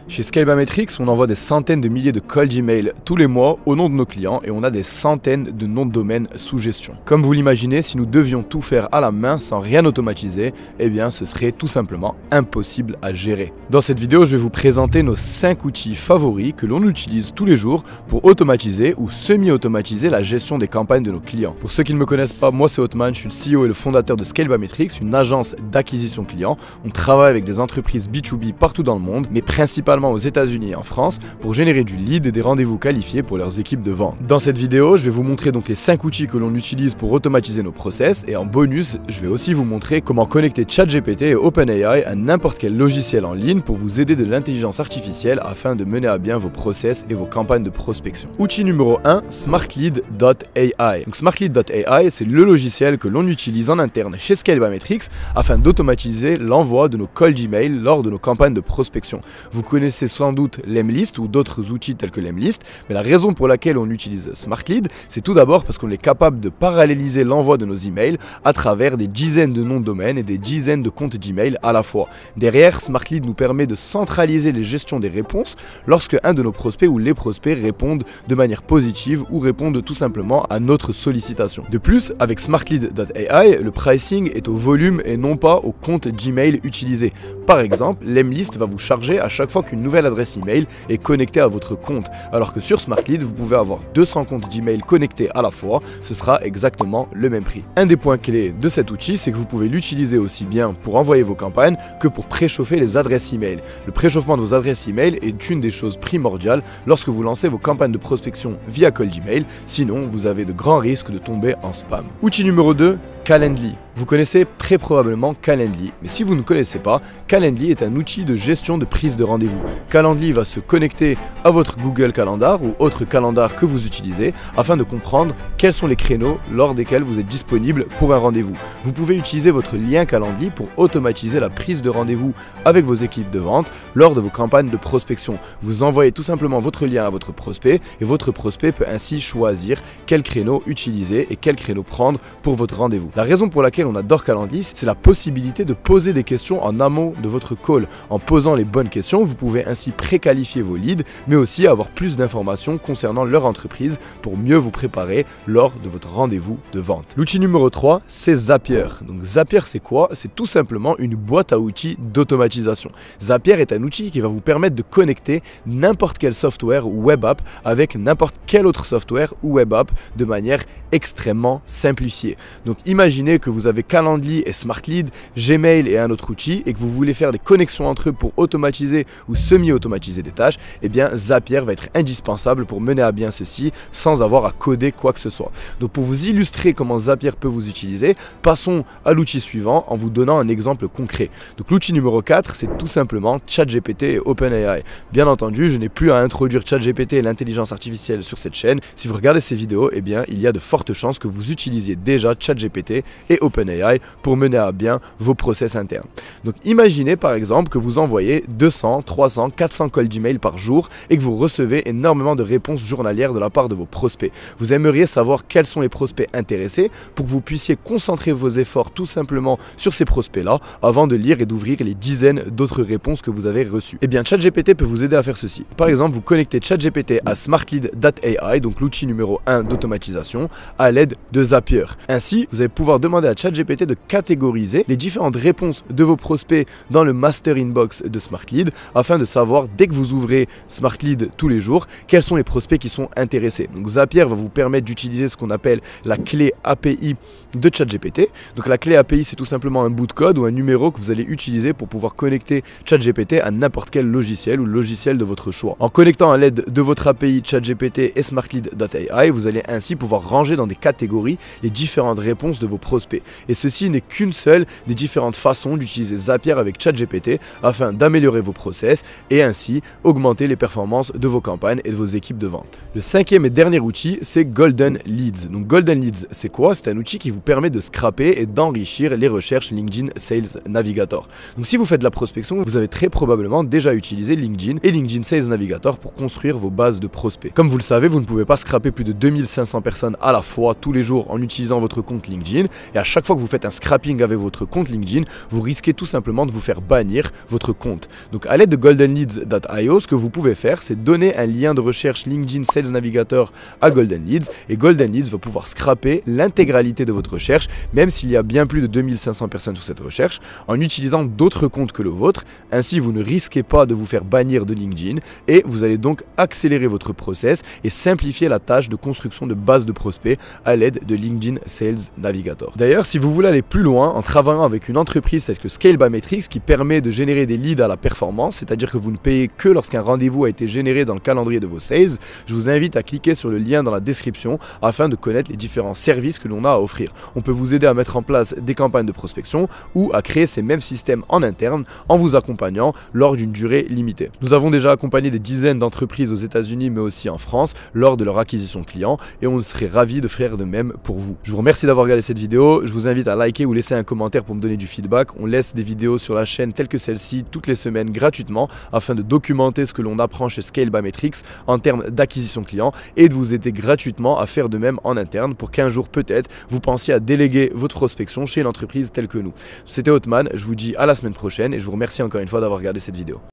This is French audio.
Chez Scalebametrics, on envoie des centaines de milliers de cold Gmail tous les mois au nom de nos clients et on a des centaines de noms de domaine sous gestion. Comme vous l'imaginez, si nous devions tout faire à la main sans rien automatiser, eh bien ce serait tout simplement impossible à gérer. Dans cette vidéo, je vais vous présenter nos 5 outils favoris que l'on utilise tous les jours pour automatiser ou semi-automatiser la gestion des campagnes de nos clients. Pour ceux qui ne me connaissent pas, moi c'est Othman, je suis le CEO et le fondateur de Scalebametrics, une agence d'acquisition client. On travaille avec des entreprises B2B partout dans le monde, mais principalement aux États-Unis et en France pour générer du lead et des rendez-vous qualifiés pour leurs équipes de vente. Dans cette vidéo, je vais vous montrer donc les 5 outils que l'on utilise pour automatiser nos process et en bonus, je vais aussi vous montrer comment connecter ChatGPT et OpenAI à n'importe quel logiciel en ligne pour vous aider de l'intelligence artificielle afin de mener à bien vos process et vos campagnes de prospection. Outil numéro 1, smartlead.ai. Donc smartlead.ai, c'est le logiciel que l'on utilise en interne chez Scalebametrics afin d'automatiser l'envoi de nos cold Gmail lors de nos campagnes de prospection. Vous connaissez sans doute Lemlist ou d'autres outils tels que Lemlist, mais la raison pour laquelle on utilise SmartLead, c'est tout d'abord parce qu'on est capable de paralléliser l'envoi de nos emails à travers des dizaines de noms de domaine et des dizaines de comptes d'email à la fois. Derrière, SmartLead nous permet de centraliser les gestions des réponses lorsque un de nos prospects ou les prospects répondent de manière positive ou répondent tout simplement à notre sollicitation. De plus, avec SmartLead.ai, le pricing est au volume et non pas au compte Gmail utilisé. Par exemple, Lemlist va vous charger à chaque fois qu'une nouvelle adresse email est connectée à votre compte, alors que sur SmartLead, vous pouvez avoir 200 comptes Gmail connectés à la fois, ce sera exactement le même prix. Un des points clés de cet outil, c'est que vous pouvez l'utiliser aussi bien pour envoyer vos campagnes que pour préchauffer les adresses email. Le préchauffement de vos adresses email est une des choses primordiales lorsque vous lancez vos campagnes de prospection via cold Gmail, sinon vous avez de grands risques de tomber en spam. Outil numéro 2, Calendly. Vous connaissez très probablement Calendly, mais si vous ne connaissez pas, Calendly est un outil de gestion de prise de rendez-vous. Calendly va se connecter à votre Google Calendar ou autre calendar que vous utilisez afin de comprendre quels sont les créneaux lors desquels vous êtes disponible pour un rendez-vous. Vous pouvez utiliser votre lien Calendly pour automatiser la prise de rendez-vous avec vos équipes de vente lors de vos campagnes de prospection. Vous envoyez tout simplement votre lien à votre prospect et votre prospect peut ainsi choisir quel créneau utiliser et quel créneau prendre pour votre rendez-vous. La raison pour laquelle on adore Calendly, c'est la possibilité de poser des questions en amont de votre call. En posant les bonnes questions, vous pouvez ainsi préqualifier vos leads, mais aussi avoir plus d'informations concernant leur entreprise pour mieux vous préparer lors de votre rendez-vous de vente. L'outil numéro 3, c'est Zapier. Donc Zapier, c'est quoi? C'est tout simplement une boîte à outils d'automatisation. Zapier est un outil qui va vous permettre de connecter n'importe quel software ou web app avec n'importe quel autre software ou web app de manière extrêmement simplifiée. Donc imaginez que vous avez Calendly et SmartLead, Gmail et un autre outil et que vous voulez faire des connexions entre eux pour automatiser ou semi-automatiser des tâches, et bien Zapier va être indispensable pour mener à bien ceci sans avoir à coder quoi que ce soit. Donc pour vous illustrer comment Zapier peut vous utiliser, passons à l'outil suivant en vous donnant un exemple concret. Donc l'outil numéro 4, c'est tout simplement ChatGPT et OpenAI. Bien entendu, je n'ai plus à introduire ChatGPT et l'intelligence artificielle sur cette chaîne. Si vous regardez ces vidéos, eh bien il y a de fortes chances que vous utilisiez déjà ChatGPT et OpenAI pour mener à bien vos process internes. Donc imaginez par exemple que vous envoyez 200, 300, 400 cold Gmail par jour et que vous recevez énormément de réponses journalières de la part de vos prospects. Vous aimeriez savoir quels sont les prospects intéressés pour que vous puissiez concentrer vos efforts tout simplement sur ces prospects-là avant de lire et d'ouvrir les dizaines d'autres réponses que vous avez reçues. Eh bien ChatGPT peut vous aider à faire ceci. Par exemple, vous connectez ChatGPT à smartlead.ai, donc l'outil numéro 1 d'automatisation, à l'aide de Zapier. Ainsi, vous allez pouvoir demander à ChatGPT de catégoriser les différentes réponses de vos prospects dans le master inbox de SmartLead afin de savoir dès que vous ouvrez SmartLead tous les jours quels sont les prospects qui sont intéressés. Donc Zapier va vous permettre d'utiliser ce qu'on appelle la clé API de ChatGPT. Donc la clé API, c'est tout simplement un bout de code ou un numéro que vous allez utiliser pour pouvoir connecter ChatGPT à n'importe quel logiciel ou logiciel de votre choix. En connectant à l'aide de votre API ChatGPT et SmartLead.ai, vous allez ainsi pouvoir ranger dans des catégories les différentes réponses de vos prospects. Et ceci n'est qu'une seule des différentes façons d'utiliser Zapier avec ChatGPT afin d'améliorer vos process et ainsi augmenter les performances de vos campagnes et de vos équipes de vente. Le cinquième et dernier outil, c'est Golden Leads. Donc Golden Leads, c'est quoi? C'est un outil qui vous permet de scraper et d'enrichir les recherches LinkedIn Sales Navigator. Donc si vous faites de la prospection, vous avez très probablement déjà utilisé LinkedIn et LinkedIn Sales Navigator pour construire vos bases de prospects. Comme vous le savez, vous ne pouvez pas scraper plus de 2500 personnes à la fois tous les jours en utilisant votre compte LinkedIn. LinkedIn et à chaque fois que vous faites un scrapping avec votre compte LinkedIn, vous risquez tout simplement de vous faire bannir votre compte. Donc à l'aide de goldenleads.io, ce que vous pouvez faire, c'est donner un lien de recherche LinkedIn Sales Navigator à Golden Leads et Golden Leads va pouvoir scraper l'intégralité de votre recherche, même s'il y a bien plus de 2500 personnes sur cette recherche, en utilisant d'autres comptes que le vôtre. Ainsi, vous ne risquez pas de vous faire bannir de LinkedIn et vous allez donc accélérer votre process et simplifier la tâche de construction de base de prospects à l'aide de LinkedIn Sales Navigator. D'ailleurs, si vous voulez aller plus loin en travaillant avec une entreprise telle que Scale by Metrics qui permet de générer des leads à la performance, c'est-à-dire que vous ne payez que lorsqu'un rendez-vous a été généré dans le calendrier de vos sales, je vous invite à cliquer sur le lien dans la description afin de connaître les différents services que l'on a à offrir. On peut vous aider à mettre en place des campagnes de prospection ou à créer ces mêmes systèmes en interne en vous accompagnant lors d'une durée limitée. Nous avons déjà accompagné des dizaines d'entreprises aux États-Unis mais aussi en France lors de leur acquisition client et on serait ravis de faire de même pour vous. Je vous remercie d'avoir regardé cette vidéo, je vous invite à liker ou laisser un commentaire pour me donner du feedback. On laisse des vidéos sur la chaîne telles que celle-ci toutes les semaines gratuitement afin de documenter ce que l'on apprend chez Scale by Metrics en termes d'acquisition client et de vous aider gratuitement à faire de même en interne pour qu'un jour peut-être vous pensiez à déléguer votre prospection chez une entreprise telle que nous. C'était Othman, je vous dis à la semaine prochaine et je vous remercie encore une fois d'avoir regardé cette vidéo.